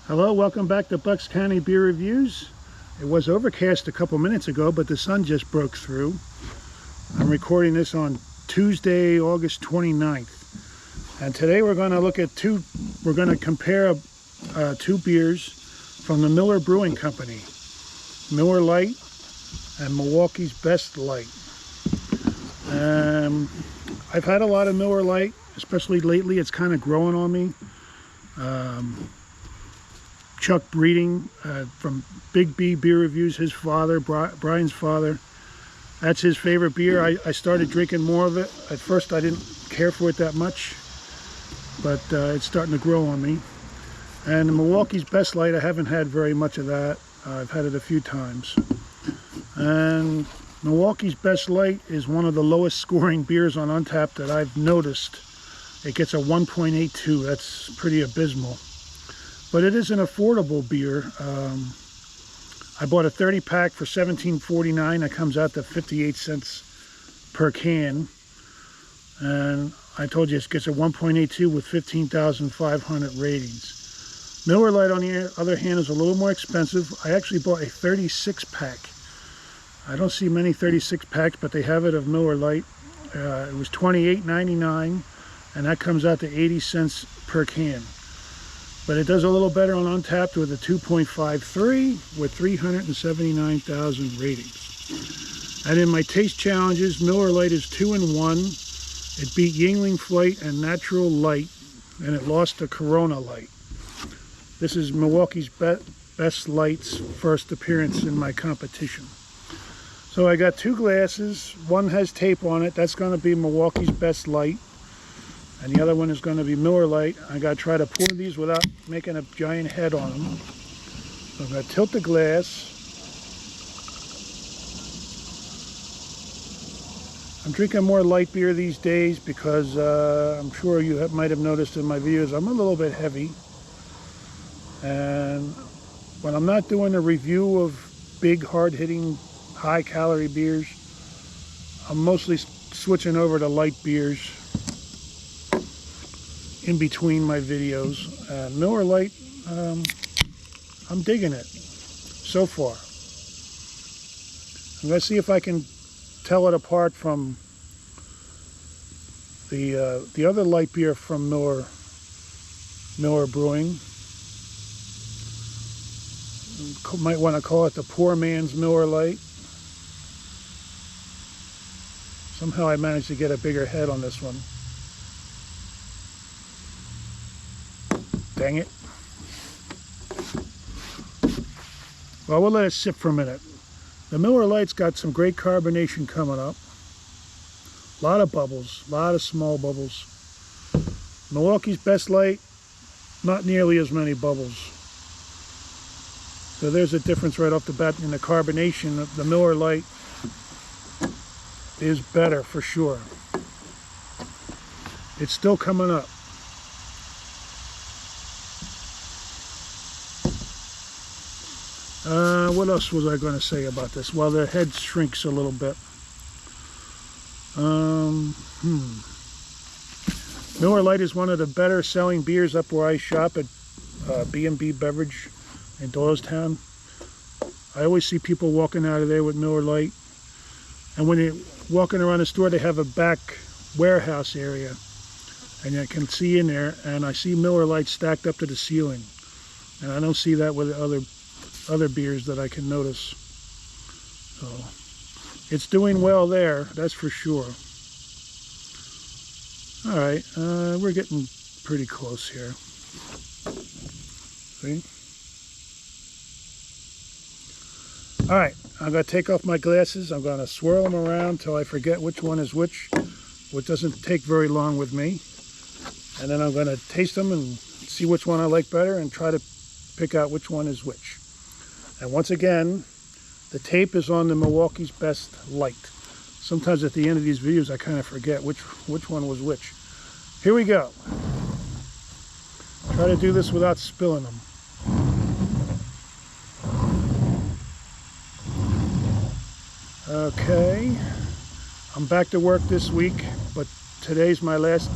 Hello, welcome back to Bucks County Beer Reviews. It was overcast a couple minutes ago, but the sun just broke through. I'm recording this on Tuesday, August 29th. And today we're going to look at we're going to compare two beers from the Miller Brewing Company. Miller Lite and Milwaukee's Best Lite. I've had a lot of Miller Lite, especially lately. It's kind of growing on me. Chuck Breeding from Big B Beer Reviews, his father, Brian's father, that's his favorite beer. I started drinking more of it. At first I didn't care for it that much, but it's starting to grow on me. And the Milwaukee's Best Lite, I haven't had very much of that. I've had it a few times. And Milwaukee's Best Lite is one of the lowest scoring beers on Untappd that I've noticed. It gets a 1.82. That's pretty abysmal. But it is an affordable beer. I bought a 30-pack for $17.49. That comes out to 58 cents per can. And I told you it gets a 1.82 with 15,500 ratings. Miller Lite, on the other hand, is a little more expensive. I actually bought a 36-pack. I don't see many 36-packs, but they have it of Miller Lite. It was $28.99, and that comes out to 80 cents per can. But it does a little better on Untappd with a 2.53 with 379,000 ratings. And in my taste challenges, Miller Lite is 2-1. It beat Yingling Flight and Natural Light, and it lost to Corona Light. This is Milwaukee's Best Light's first appearance in my competition. So I got two glasses. One has tape on it. That's going to be Milwaukee's Best Light. And the other one is going to be Miller Lite. I got to try to pour these without making a giant head on them. So I'm going to tilt the glass. I'm drinking more light beer these days because I'm sure you might have noticed in my videos I'm a little bit heavy. And when I'm not doing a review of big, hard-hitting, high-calorie beers, I'm mostly switching over to light beers in between my videos. Miller Lite, I'm digging it so far. I'm going to see if I can tell it apart from the other light beer from Miller Brewing. Might want to call it the poor man's Miller Lite. Somehow I managed to get a bigger head on this one. Dang it. Well, we'll let it sit for a minute. The Miller Lite's got some great carbonation coming up. A lot of bubbles, a lot of small bubbles. Milwaukee's Best Lite, not nearly as many bubbles. So there's a difference right off the bat in the carbonation. The Miller Lite is better for sure. It's still coming up. What else was I going to say about this? Well, the head shrinks a little bit. Miller Lite is one of the better selling beers up where I shop at B&B Beverage in Doylestown. I always see people walking out of there with Miller Lite. And when you're walking around the store, they have a back warehouse area. And I can see in there, and I see Miller Lite stacked up to the ceiling. And I don't see that with other beers that I can notice. So it's doing well there, that's for sure. All right, we're getting pretty close here. See? All right, I'm going to take off my glasses. I'm going to swirl them around till I forget which one is which doesn't take very long with me. And then I'm going to taste them and see which one I like better and try to pick out which one is which. And once again, the tape is on the Milwaukee's Best Lite. Sometimes at the end of these videos I kind of forget which one was which. Here we go. Try to do this without spilling them. Okay, I'm back to work this week, but today is my last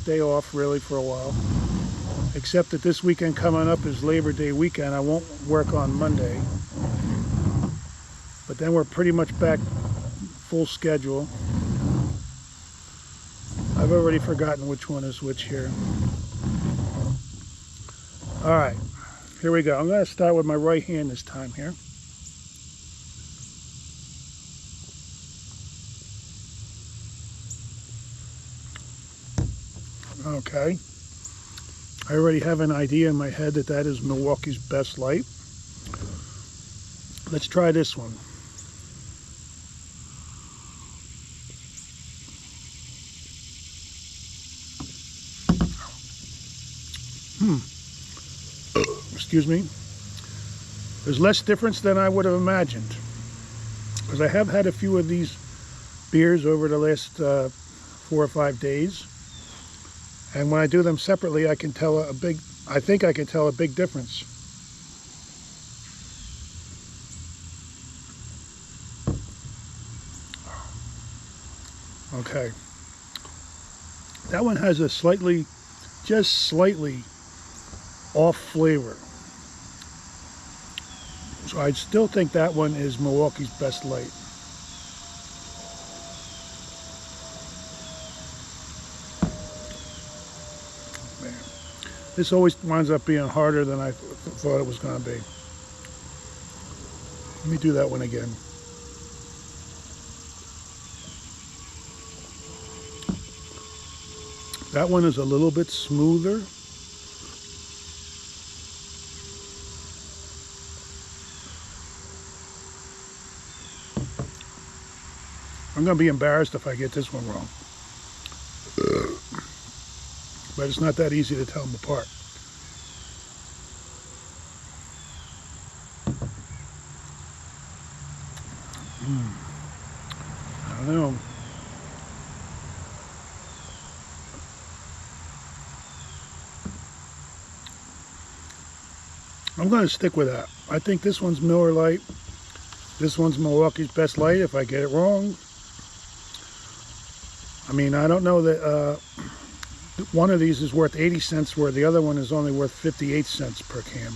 day off really for a while. except that this weekend coming up is Labor Day weekend. I won't work on Monday, but then we're pretty much back full schedule. I've already forgotten which one is which here. All right, here we go. I'm going to start with my right hand this time here. Okay, I already have an idea in my head that that is Milwaukee's Best Lite. Let's try this one. Excuse me. There's less difference than I would have imagined, because I have had a few of these beers over the last 4 or 5 days, and when I do them separately, I can tell I think I can tell a big difference. Okay, that one has a just slightly off flavor. So I still think that one is Milwaukee's Best Lite. Man, this always winds up being harder than I thought it was going to be. Let me do that one again. That one is a little bit smoother. I'm going to be embarrassed if I get this one wrong. But it's not that easy to tell them apart. I don't know. I'm going to stick with that. I think this one's Miller Lite. This one's Milwaukee's Best Lite. If I get it wrong, I mean, I don't know that one of these is worth 80 cents where the other one is only worth 58 cents per can.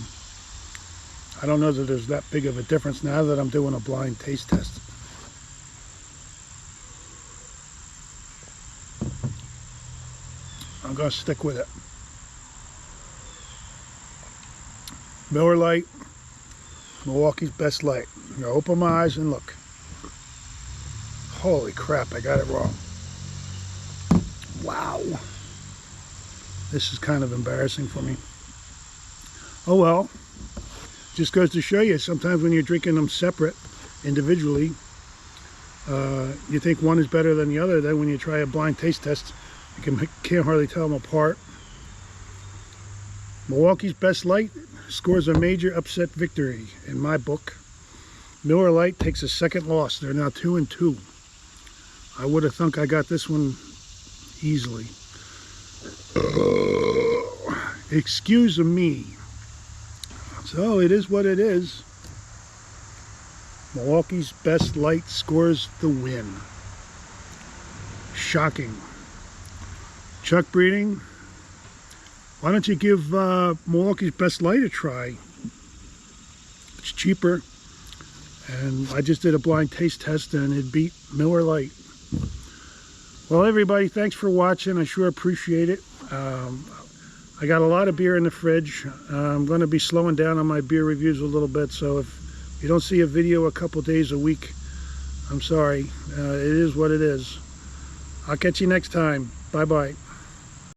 I don't know that there's that big of a difference now that I'm doing a blind taste test. I'm going to stick with it. Miller Lite, Milwaukee's Best Lite. I'm going to open my eyes and look. Holy crap, I got it wrong. Wow. This is kind of embarrassing for me. Oh well. Just goes to show you, sometimes when you're drinking them separate, individually, you think one is better than the other. Then when you try a blind taste test, you can't hardly tell them apart. Milwaukee's Best Lite scores a major upset victory in my book. Miller Lite takes a second loss. They're now 2-2. I would have thunk I got this one easily. Excuse me. So it is what it is. Milwaukee's Best Lite scores the win. Shocking. Chuck Breeding, why don't you give Milwaukee's Best Lite a try? It's cheaper, and I just did a blind taste test and it beat Miller Lite. Well, everybody, thanks for watching. I sure appreciate it. I got a lot of beer in the fridge. I'm going to be slowing down on my beer reviews a little bit, so if you don't see a video a couple days a week, I'm sorry. It is what it is. I'll catch you next time. Bye-bye.